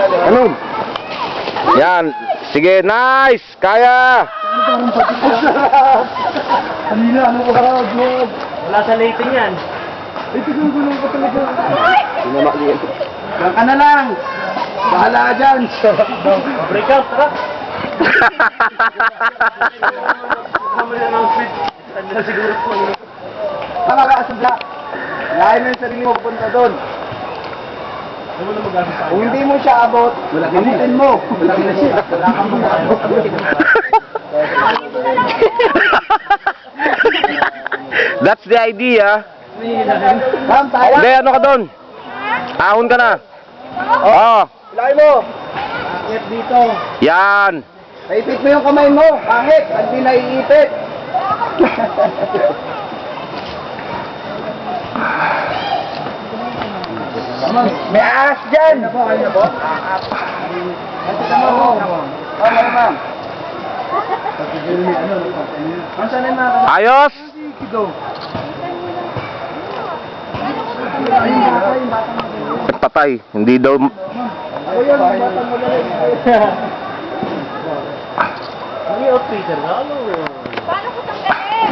Ano? Yan. Sige, nice! Kaya! Kanina, ano ko ba? Wala sa lating yan. Ito yung gulong ko talaga. Diyan ka na lang. Bahala ka dyan. Break out, tara. Kamali na ng sweet. Saan na siguro po. Tama ka, asabla. Lahat mo yung sarili mo punta doon. Kung hindi mo siya abot, gamitin mo. Wala na siya. Wala kang mag-abot. That's the idea. Ram, tayo. Hindi, ano ka doon? Ahon ka na. Oo. Ilay mo. Pangit dito. Yan. Naipit mo yung kamay mo. Pangit. Hindi naiipit. May ahas dyan. Ano po? Ano po? Ahas. Ito mo po. Ano ma'am? Saan na yung mga Ayos? Patay. Hindi daw... Ako yun, batang magaling. Ano yung Peter? Ano? Paano ko tanggalin?